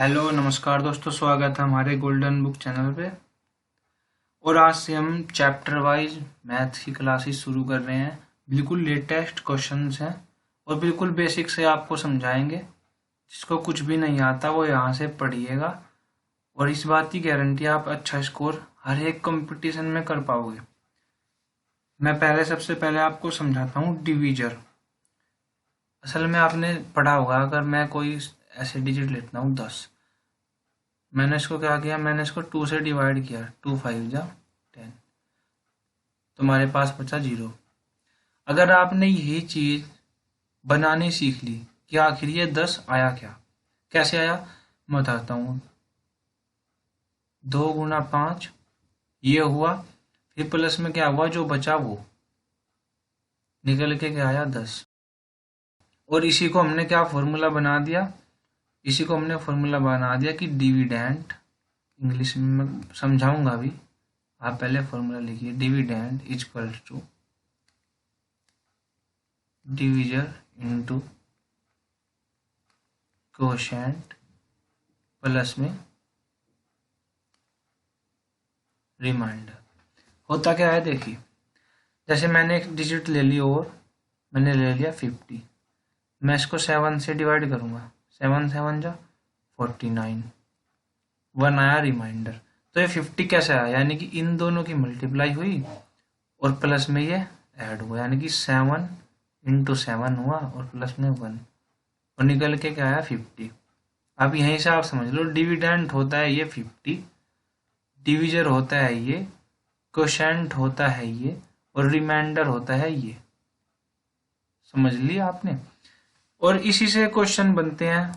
Hello नमस्कार दोस्तों, स्वागत है हमारे गोल्डन बुक चैनल पे। और आज से हम चैप्टर वाइज मैथ की क्लासेस शुरू कर रहे हैं। बिल्कुल लेटेस्ट क्वेश्चंस हैं और बिल्कुल बेसिक से आपको समझाएंगे। जिसको कुछ भी नहीं आता वो यहाँ से पढ़िएगा और इस बात की गारंटी आप अच्छा स्कोर हर एक कंपटीशन में कर पाओगे। मैं सबसे पहले आपको समझाता हूँ डिवीजर। असल में आपने पढ़ा होगा, अगर मैं कोई ऐसे डिजिट लेता हूँ 10, मैंने इसको क्या किया, मैंने इसको 2 से डिवाइड किया, 2 5 जा 10, तुम्हारे पास बचा 0। अगर आपने यही चीज बनानी सीख ली कि आखिर ये 10 आया क्या, कैसे आया, मैं बताता हूँ। 2 × 5 ये हुआ, फिर प्लस में क्या हुआ, जो बचा वो निकल के क्या आया 10। और इसी को हमने क्या फॉर्मूला बना दिया, इसी को हमने फॉर्मूला बना दिया कि डिविडेंड, इंग्लिश में मैं समझाऊंगा अभी, आप पहले फॉर्मूला लिखिए। Dividend is equal to divisor into quotient plus में रिमाइंडर। होता क्या है देखिए, जैसे मैंने एक डिजिट ले ली और मैंने ले लिया 50, मैं इसको 7 से डिवाइड करूंगा, 7 7 जा 49, 1 आया रिमाइंडर। तो ये 50 कैसे आया, यानी कि इन दोनों की मल्टीप्लाई हुई और प्लस में ये ऐड हुआ, यानी कि 7 × 7 हुआ और प्लस में 1 और निकल के क्या आया 50। अब यहीं से आप समझ लो, डिविडेंड होता है ये 50, डिविजर होता है ये, कोशेंट होता है ये और रिमाइंडर होता है ये। समझ लिया आपने। और इसी से क्वेश्चन बनते हैं,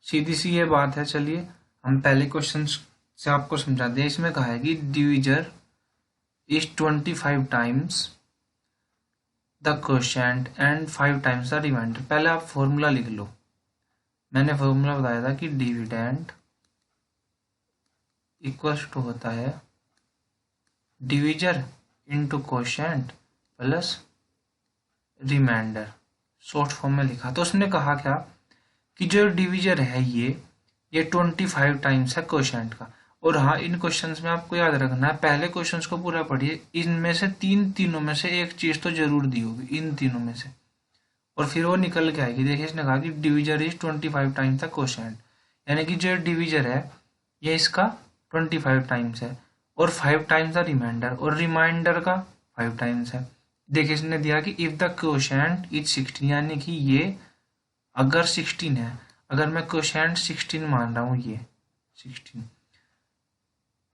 सीधी सी ये बात है। चलिए हम पहले क्वेश्चन से आपको समझा दें। इसमें कहा है कि divisor is 25 times the quotient and 5 times the remainder. पहले आप फॉर्मूला लिख लो। मैंने फॉर्मूला बताया था कि डिविडेंड इक्वल्स टू होता है divisor into quotient plus remainder. Short form में लिखा तो उसने कहा क्या कि जो डिविजर है ये 25 टाइम्स है कोशेंट का। और हाँ, इन क्वेश्चंस में आपको याद रखना है, पहले क्वेश्चंस को पूरा पढ़िए, इनमें से तीनों में से एक चीज तो जरूर दी होगी, इन तीनों में से, और फिर वो निकल के आएगी। देखिए इसने कहा कि divisor is 25 times the quotient, यानी कि जो डिविजर है ये इसका 25 टाइम्स है और 5 टाइम्स द रिमाइंडर, और रिमाइंडर का 5 टाइम्स है। देखिए इसने दिया कि इफ द कोशेंट इज 16, यानी कि ये अगर 16 है, अगर मैं कोशेंट 16 मान रहा हूँ, ये 16,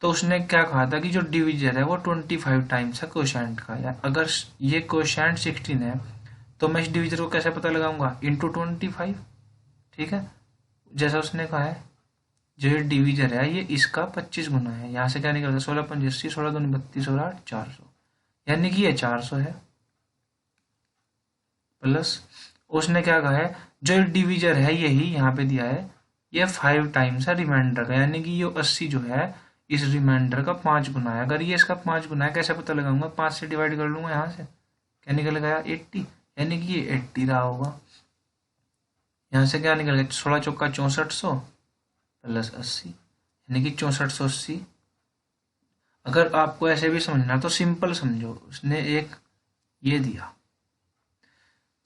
तो उसने क्या कहा था कि जो डिविजर है वो 25 टाइम्स है कोशेंट का। या अगर ये कोशेंट 16 है तो मैं इस डिविजर को कैसे पता लगाऊंगा, इंटू 25। ठीक है, जैसा उसने कहा है जो ये डिविजर है ये इसका 25 गुना है। यहाँ से क्या निकलता है, 16 5 80, 16 2 32 और 8 400, यानी कि ये 400 है। प्लस उसने क्या कहा है, जो डिविजर है यही यहाँ पे दिया है, ये 5 टाइम्स है रिमाइंडर का, यानी कि ये 80 जो है इस रिमाइंडर का 5 गुना है। अगर ये इसका 5 गुना है, कैसे पता लगाऊंगा, 5 से डिवाइड कर लूंगा यहाँ से, क्या निकल गया 80, यानी कि ये 80 रहा होगा। यहाँ से क्या निकल गया, 16 चौका 6400 प्लस 80, यानी कि 6480। अगर आपको ऐसे भी समझना तो सिंपल समझो, उसने एक ये दिया,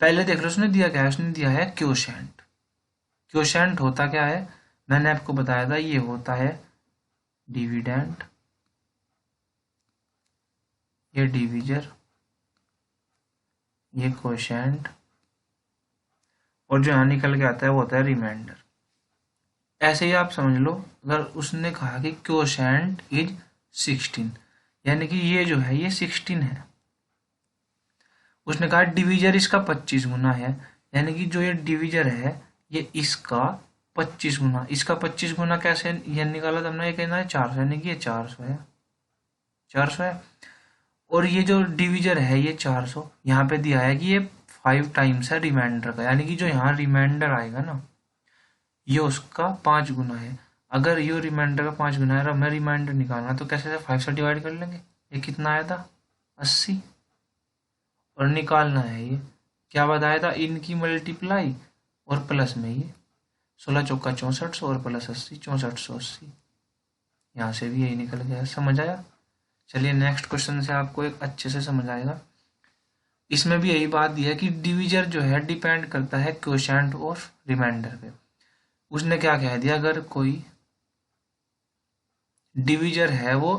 पहले देख लो उसने दिया क्या है, उसने दिया है क्वोशेंट। क्वोशेंट होता क्या है, मैंने आपको बताया था, ये होता है डिविडेंड, ये डिविजर, ये क्वोशेंट, और जो यहाँ निकल के आता है वो होता है रिमाइंडर। ऐसे ही आप समझ लो, अगर उसने कहा कि क्वोशेंट इज 16, यानी कि ये जो है ये 16 है। उसने कहा डिवीजर इसका 25 गुना है, यानी कि जो ये डिवीजर है ये इसका 25 गुना, इसका 25 गुना कैसे ये निकाला था हमने, ये कहना है 400, यानी कि ये 400 है, 400 है। और ये जो डिवीजर है ये 400, यहाँ पे दिया है कि ये 5 टाइम्स है रिमाइंडर का, यानी कि जो यहाँ रिमाइंडर आएगा ना ये उसका 5 गुना है। अगर ये रिमाइंडर का 5 गुना है, हमें रिमाइंडर निकालना तो कैसे, 5 से डिवाइड कर लेंगे, ये कितना आया था 80, और निकालना है ये क्या बताया था, इनकी मल्टीप्लाई और प्लस में ये 16 चौका 6400 और प्लस 80 6480। यहाँ से भी यही निकल गया। समझ आया? चलिए नेक्स्ट क्वेश्चन से आपको एक अच्छे से समझ आएगा। इसमें भी यही बात दी है कि डिविजर जो है डिपेंड करता है क्वोशेंट और रिमाइंडर पे। उसने क्या कह दिया, अगर कोई डिविजर है वो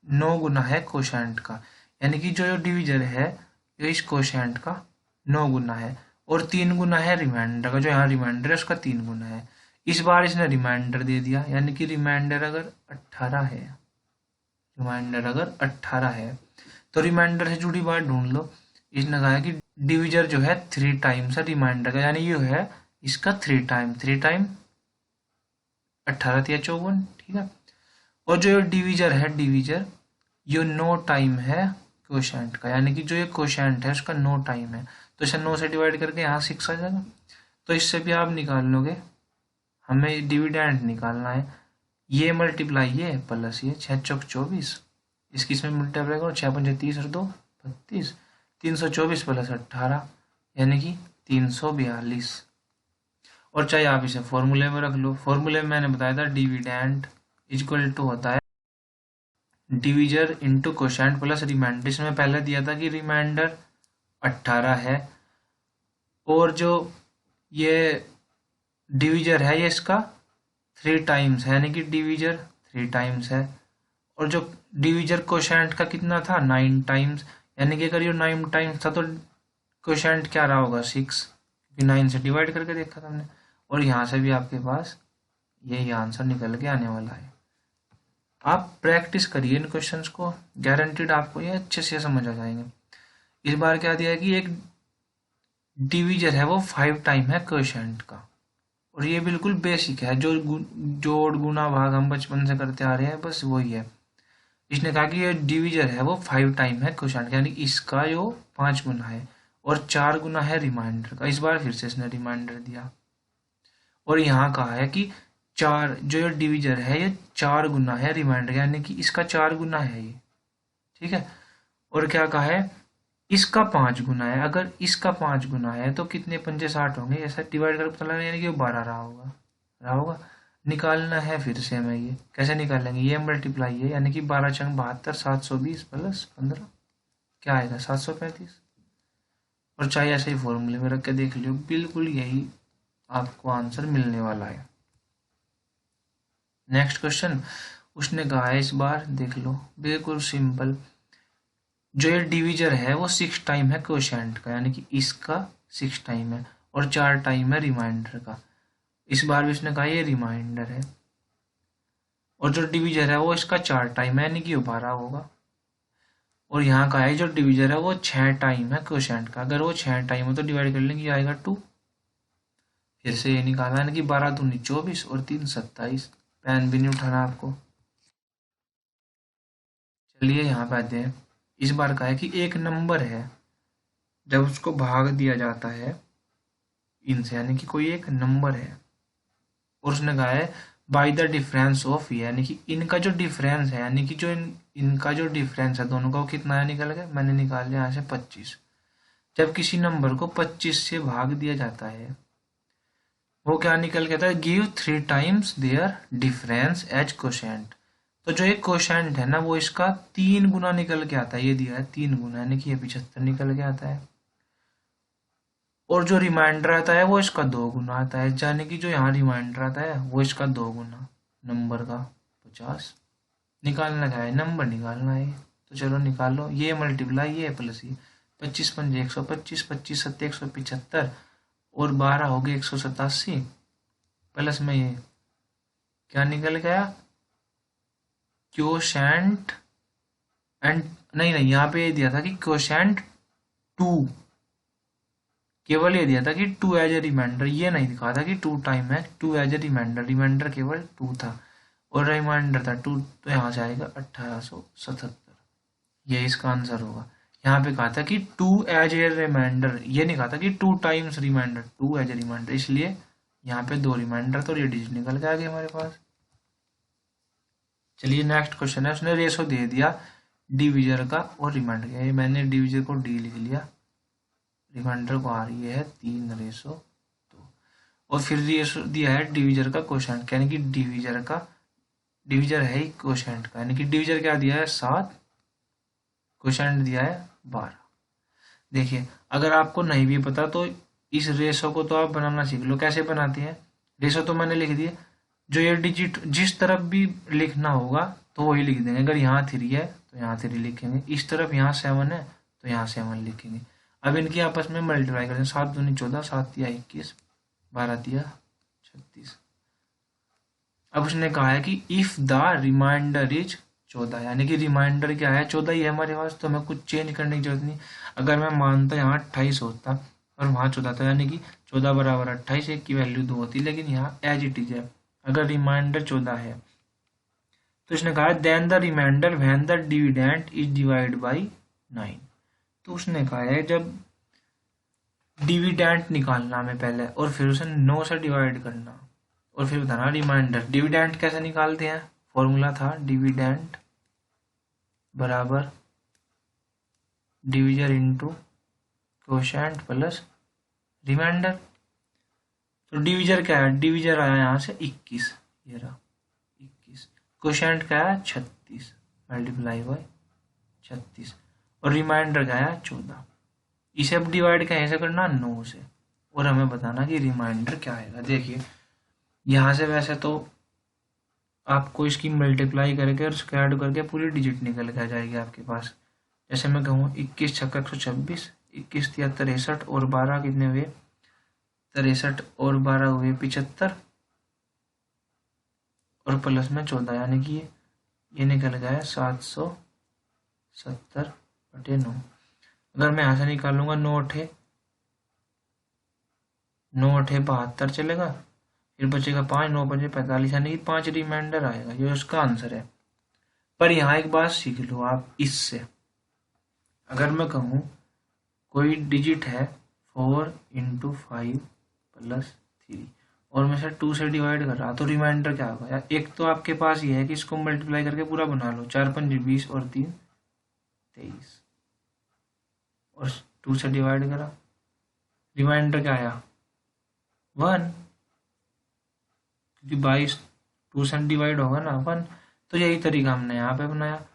9 गुना है क्वोशेंट का, यानी कि जो डिविजर है ये इस क्वोशेंट का 9 गुना है, और 3 गुना है रिमाइंडर का, जो यहाँ रिमाइंडर है उसका 3 गुना है। इस बार इसने रिमाइंडर दे दिया, यानी कि रिमाइंडर अगर 18 है, रिमाइंडर अगर 18 है तो रिमाइंडर से जुड़ी बात ढूंढ लो। इसने कहा है कि डिविजर जो है 3 टाइम्स है रिमाइंडर का, यानी ये है इसका 3 टाइम, 3 टाइम 18 या 54, ठीक है। और जो डिविजर है, डिविजर ये 9 टाइम है क्वोशेंट का, यानी कि जो ये क्वोशेंट है उसका 9 टाइम है, तो इसे 9 से डिवाइड करके यहाँ 6 आ जाएगा। तो इससे भी आप निकाल लोगे, हमें डिविडेंड निकालना है, ये मल्टीप्लाई ये प्लस ये 6 चौक 24, इसकी इसमें मल्टीप्लाई करो 6 पंजे 30 और 2 32, 324 प्लस 18 यानी कि 342। और चाहे आप इसे फॉर्मूले में रख लो, फॉर्मूले में मैंने बताया था डिविडेंड इक्वल टू होता है divisor into quotient plus remainder. इसमें पहले दिया था कि रिमाइंडर 18 है और जो ये डिविजर है ये इसका 3 टाइम्स है, यानी कि डिविजर 3 टाइम्स है, और जो डिविजर क्वोशेंट का कितना था 9 टाइम्स, यानी कि अगर ये 9 टाइम्स था तो क्वोशेंट क्या रहा होगा 6, क्योंकि 9 से डिवाइड करके देखा था हमने। और यहाँ से भी आपके पास यही आंसर निकल के आने वाला है। आप प्रैक्टिस करिए इन क्वेश्चंस को, गारंटीड आपको ये अच्छे से समझ आ जाएंगे। इस बार क्या दिया है कि एक डिविजर है वो 5 टाइम है क्वोशेंट का, और ये बिल्कुल बेसिक है, जो जोड़ गुना भाग हम बचपन से करते आ रहे हैं बस वही है। इसने कहा कि ये डिविजर है वो 5 टाइम है क्वोशेंट का, यानी इसका जो 5 गुना है, और 4 गुना है रिमाइंडर का। इस बार फिर से इसने रिमाइंडर दिया, और यहाँ कहा है कि 4 जो ये डिविजर है ये 4 गुना है रिमाइंडर, यानी कि इसका 4 गुना है ये, ठीक है। और क्या कहा है, इसका 5 गुना है, अगर इसका 5 गुना है तो कितने पंजे 60 होंगे, ऐसा डिवाइड कर पता लगा, यानी कि वो 12 रहा होगा। निकालना है फिर से हमें, ये कैसे निकालेंगे, ये मल्टीप्लाई है, यानी कि 12 चंग 72, 720 प्लस 15 क्या आएगा 735। और चाहे ऐसे ही फॉर्मूले में रख के देख लियो, बिल्कुल यही आपको आंसर मिलने वाला है। नेक्स्ट क्वेश्चन उसने कहा है, इस बार देख लो बिल्कुल सिंपल, जो ये डिविजर है वो 6 टाइम है क्वोशेंट का, यानी कि इसका 6 टाइम है, और 4 टाइम है रिमाइंडर का। इस बार भी उसने कहा ये रिमाइंडर है, और जो डिविजर है वो इसका 4 टाइम है, यानी कि 12 होगा। और यहाँ का है जो डिविजर है वो 6 टाइम है क्वोशेंट का, अगर वो 6 टाइम हो तो डिवाइड कर लेंगे, आएगा 2। फिर से ये निकालना, यानी कि 12 दूनी 24 और 3 27। पेन भी नहीं उठाना आपको। चलिए यहाँ पे आते हैं। इस बार का है कि एक नंबर है, जब उसको भाग दिया जाता है इनसे, यानी कि कोई एक नंबर है, और उसने कहा है बाय द डिफरेंस ऑफ, यानी कि इनका जो डिफरेंस है, यानी कि जो इनका जो डिफरेंस है दोनों का वो कितना है, निकल गया, मैंने निकाल लिया यहाँ से 25। जब किसी नंबर को 25 से भाग दिया जाता है वो क्या निकल के आता है, give 3 times their difference as quotient. तो जो एक क्वोशेंट है ना वो इसका 3 गुना निकल के आता है, ये दिया है 3 गुना, यानी कि ये 75 निकल के आता है। और जो रिमाइंडर आता है वो इसका 2 गुना आता है, यानी कि जो यहाँ रिमाइंडर आता है वो इसका 2 गुना नंबर का 50। निकालना क्या है, नंबर निकालना है, तो चलो निकालो, ये मल्टीप्लाई ये प्लस ये 25 पंजे 125, 25 सत्ते 175, और 12 हो गए 187, प्लस में ये क्या निकल गया क्वोशेंट एंड, नहीं यहाँ पे ये दिया था कि क्वोशेंट 2, केवल ये दिया था कि 2 एज ए रिमाइंडर, ये नहीं दिखा था कि 2 टाइम है, 2 एज ए रिमाइंडर, रिमाइंडर केवल 2 था और रिमाइंडर था 2, तो यहाँ से आएगा 1877, ये इसका आंसर होगा। यहाँ पे कहा था कि 2 एज ए रिमाइंडर, ये नहीं कहा था कि 2 times remainder, 2 as a remainder, इसलिए यहाँ पे 2 रिमाइंडर तो ये डिजिट निकल के आ गए हमारे पास। चलिए नेक्स्ट क्वेश्चन है, उसने रेशो दे दिया डिविजर का और रिमाइंडर का, ये मैंने डिविजर को डी लिख लिया, रिमाइंडर को आ रही है 3:2। और फिर रेशो दिया है डिवीजर का कोशेंट, यानी कि डिवीजर है ही कोशेंट का, यानी कि डिवीजर क्या दिया है 7, कोशेंट दिया है 12। देखिए अगर आपको नहीं भी पता तो इस रेशो को तो आप बनाना सीख लो, कैसे बनाते हैं। रेशो तो मैंने लिख दिया, जो ये डिजिट जिस तरफ भी लिखना होगा तो वही लिख देंगे। अगर यहाँ 3 है तो यहाँ 3 लिखेंगे, इस तरफ यहाँ 7 है तो यहाँ 7 लिखेंगे। अब इनकी आपस में मल्टीप्लाई करें, 7 दूनी 14, 7 तिया 21, 12 तिया 36। अब उसने कहा है कि इफ द रिमाइंडर इज 14, यानी कि रिमाइंडर क्या है 14 ही है हमारे पास, तो हमें कुछ चेंज करने की जरूरत नहीं। अगर मैं मानता यहाँ 28 होता और वहाँ 14 था, यानी कि 14 बराबर 28, एक की वैल्यू 2 होती, लेकिन यहाँ एज इट इज है। अगर रिमाइंडर 14 है तो इसने कहा then the remainder when the dividend is divide by 9। तो उसने कहा है जब डिविडेंड निकालना हमें पहले और फिर उसे 9 से डिवाइड करना और फिर बताना रिमाइंडर। डिविडेंड कैसे निकालते हैं, फॉर्मूला था डिविडेंड बराबर divisor into quotient plus remainder. तो डिवीजर क्या है, डिवीजर आया यहाँ से 21, ये रहा 21, कोशेंट क्या है 36 मल्टीप्लाई बाई 36, और रिमाइंडर क्या है 14। इसे अब डिवाइड कैसे करना 9 से, और हमें बताना कि रिमाइंडर क्या आएगा। देखिए यहाँ से वैसे तो आपको इसकी मल्टीप्लाई करके और स्क्वायर करके पूरी डिजिट निकल के आ जाएगी आपके पास। जैसे मैं कहूँ 21 छक्का 126, 21 तिया 63 और 12 कितने हुए 63 और 12 हुए 75 और प्लस में 14, यानी कि ये निकल गया है 770/9। अगर मैं यहाँ से निकालूंगा 9 अठे 72 चलेगा, फिर बचेगा 5, 9 5 45, यानी कि 5 रिमाइंडर आएगा, ये उसका आंसर है। पर यहाँ एक बात सीख लो आप इससे, अगर मैं कहूँ कोई डिजिट है 4 × 5 + 3 और मैं से 2 से डिवाइड कर रहा, तो रिमाइंडर क्या होगा यार। एक तो आपके पास ये है कि इसको मल्टीप्लाई करके पूरा बना लो, 4 × 5 = 20 और 3 = 23, और 2 से डिवाइड करा, रिमाइंडर क्या आया 1, क्योंकि 22 2 से डिवाइड होगा ना 1। तो यही तरीका हमने यहाँ पे बनाया,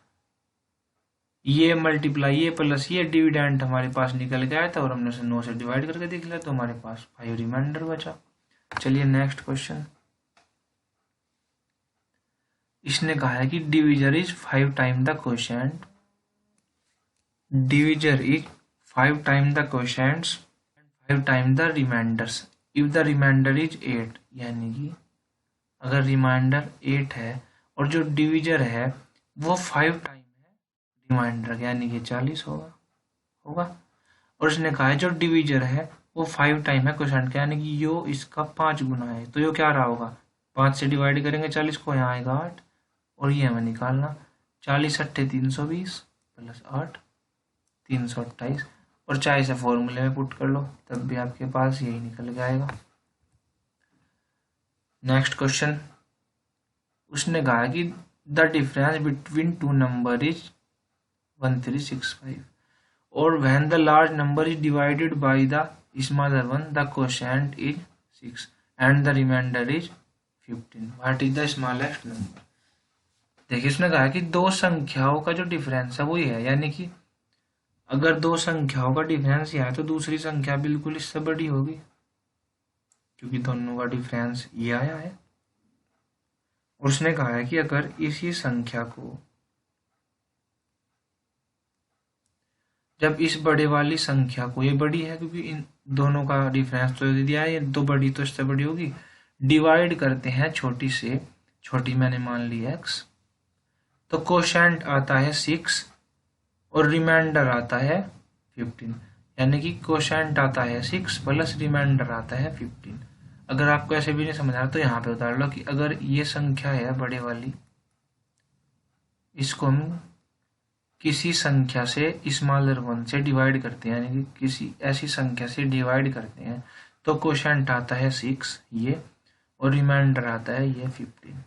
ये मल्टीप्लाई ये प्लस ये डिविडेंड हमारे पास निकल के आया था और हमने उसे 9 से डिवाइड करके देख लिया, तो हमारे पास 5 रिमाइंडर बचा। चलिए नेक्स्ट क्वेश्चन। इसने कहा है कि divisor is 5 time the quotient, divisor is 5 time the quotients 5 time the remainders if the remainder is 8, यानी कि अगर रिमाइंडर 8 है और जो डिवीजर है वो 5 टाइम है रिमाइंडर, यानी कि 40 होगा। और उसने कहा है जो डिवीजर है वो 5 टाइम है कोशेंट का, यानी कि यो इसका 5 गुना है, तो यो क्या रहा होगा 5 से डिवाइड करेंगे 40 को, यहाँ आएगा 8, और ये हमें निकालना 40 × 8 = 320 + 8 328, और चाहे से फॉर्मूले में पुट कर लो तब भी आपके पास यही निकल जाएगा। Next question. उसने कहा कि the difference between 2 number is 1365, और when the large number is divided by the smaller one the quotient is 6 and the remainder is 15, what is the smallest number. देखिए इसने कहा कि दो संख्याओं का जो डिफरेंस है वो ये है, यानी कि अगर दो संख्याओं का डिफरेंस यह है तो दूसरी संख्या बिल्कुल इससे बड़ी होगी, क्योंकि दोनों का डिफरेंस ये आया है। और उसने कहा है कि अगर इसी संख्या को जब इस बड़े वाली संख्या को, ये बड़ी है क्योंकि इन दोनों का डिफरेंस तो दिया है, ये दो बड़ी तो इससे बड़ी होगी, डिवाइड करते हैं छोटी से, छोटी मैंने मान ली x, तो कोशेंट आता है 6 और रिमाइंडर आता है 15, यानी कि कोशेंट आता है 6 प्लस रिमाइंडर आता है 15। अगर आपको ऐसे भी नहीं समझ आ रहा तो यहाँ पे उतार लो कि अगर ये संख्या है बड़े वाली, इसको हम किसी संख्या से स्मॉलर वन से डिवाइड करते हैं, यानी कि किसी ऐसी संख्या से डिवाइड करते हैं, तो कोशेंट आता है 6 ये, और रिमाइंडर आता है ये 15।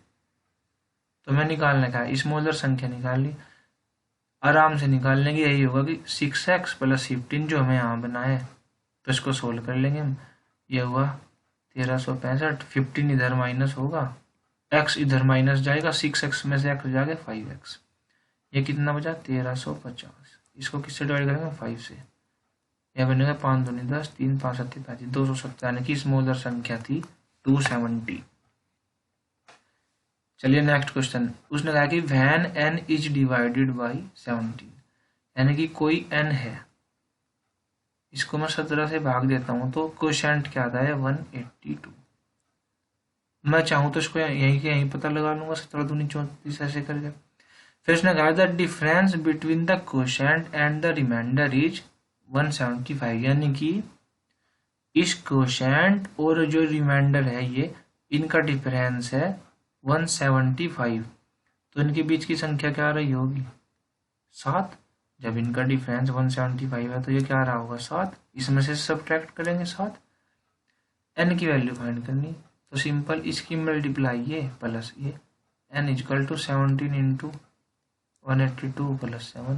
तो मैं निकालने का स्मॉलर संख्या निकाल ली, आराम से निकाल लेंगे, यही होगा कि 6x + 15 जो हमें यहाँ बना है, तो इसको सोल्व कर लेंगे हम, ये हुआ 1365, 15 इधर माइनस होगा, x इधर माइनस जाएगा, 6x में से x जाएगा 5x, ये कितना बचा 1350। इसको किससे डिवाइड करेंगे 5 से, यह बनेगा 5 दूनी 10, 3 5 7 35, 270 यानी कि स्मॉलर संख्या थी 270। चलिए नेक्स्ट क्वेश्चन, उसने कहा कि when n is divided by 17, यानी कि कोई n है, इसको मैं 17 से भाग देता हूं तो कोशेंट क्या आता है 182। मैं चाहूं तो इसको यहीं के यहीं पता लगा लूंगा, 17 दूनी 34 ऐसे करके। फिर उसने कहा the difference between the quotient and the remainder is 175, यानी कि इस कोशेंट और जो रिमाइंडर है ये इनका डिफरेंस है 175, तो इनके बीच की संख्या क्या रही होगी 7। जब इनका डिफरेंस 175 है तो ये क्या रहा होगा 7, इसमें से सब्ट्रैक्ट करेंगे 7, n की वैल्यू फाइंड करनी, तो सिंपल इसकी मल्टीप्लाई ये प्लस ये, n equal to 17 into 182 plus 7।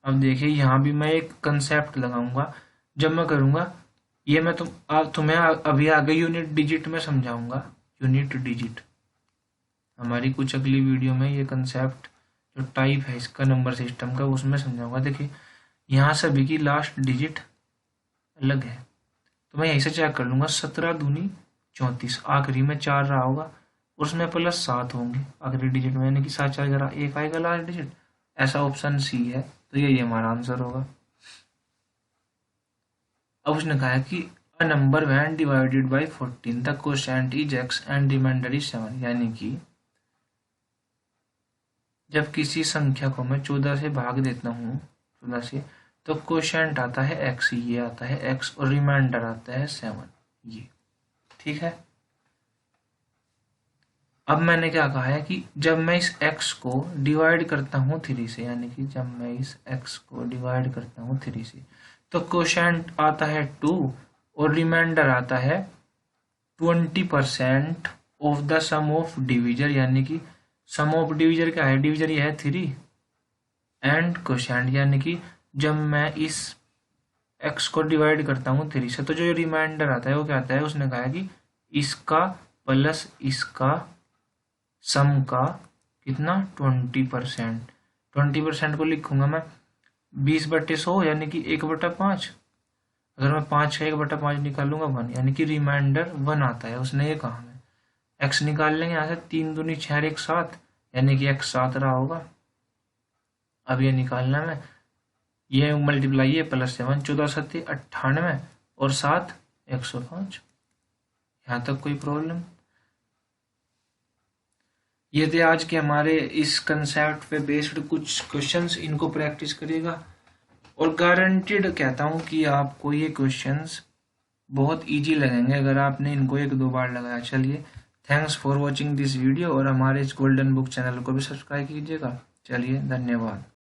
अब देखिए यहाँ भी मैं एक कंसेप्ट लगाऊंगा, जब मैं करूँगा ये मैं तुम्हें अभी आगे यूनिट डिजिट में समझाऊंगा, यूनिट डिजिट हमारी कुछ अगली वीडियो में ये कंसेप्ट जो टाइप है इसका नंबर सिस्टम का उसमें समझाऊंगा। देखिए यहाँ सभी की लास्ट डिजिट अलग है, तो मैं यहीं से चेक कर लूँगा, 17 दूनी 34, आखिरी में 4 रहा होगा, उसमें प्लस 7 होंगे आखिरी डिजिट में, यानी कि 7 4 11 1 आएगा लास्ट डिजिट, ऐसा ऑप्शन सी है, तो यही हमारा आंसर होगा। अब उसने कहा है कि a number when divided by 14 the quotient is x and remainder is 7, यानी कि जब किसी संख्या को मैं 14 से भाग देता हूँ 14 से, तो कोशेंट आता है x, ये आता है x और रिमाइंडर आता है 7, ये ठीक है। अब मैंने क्या कहा है कि जब मैं इस x को डिवाइड करता हूँ 3 से, यानी कि जब मैं इस x को डिवाइड करता हूँ 3 से, तो कोशेंट आता है 2 और रिमाइंडर आता है 20% of the sum of divisor, यानी कि सम ऑफ डिविजर क्या है, डिविजर ये है 3 एंड कोशेंट, यानी कि जब मैं इस x को डिवाइड करता हूँ 3 से, तो जो रिमाइंडर आता है वो क्या आता है, उसने कहा है कि इसका प्लस इसका सम का कितना 20%, 20% को लिखूंगा मैं 20/100 यानी कि 1/5, अगर मैं 5 का 1/5 निकालूंगा 1, यानी कि रिमाइंडर 1 आता है, उसने ये कहा हमें। x निकाल लेंगे यहाँ से, 3 दूनी 6 1 7, यानी कि x 7 रहा होगा। अब ये निकालना है, ये मल्टीप्लाई है प्लस 7, 14 7 98 और 7 105, यहाँ तक कोई प्रॉब्लम। ये थे आज के हमारे इस कंसेप्ट पे बेस्ड कुछ क्वेश्चंस, इनको प्रैक्टिस करिएगा और गारंटीड कहता हूँ कि आपको ये क्वेश्चंस बहुत इजी लगेंगे अगर आपने इनको 1-2 बार लगाया। चलिए, thanks for watching this video और हमारे इस गोल्डन बुक चैनल को भी सब्सक्राइब कीजिएगा। चलिए, धन्यवाद।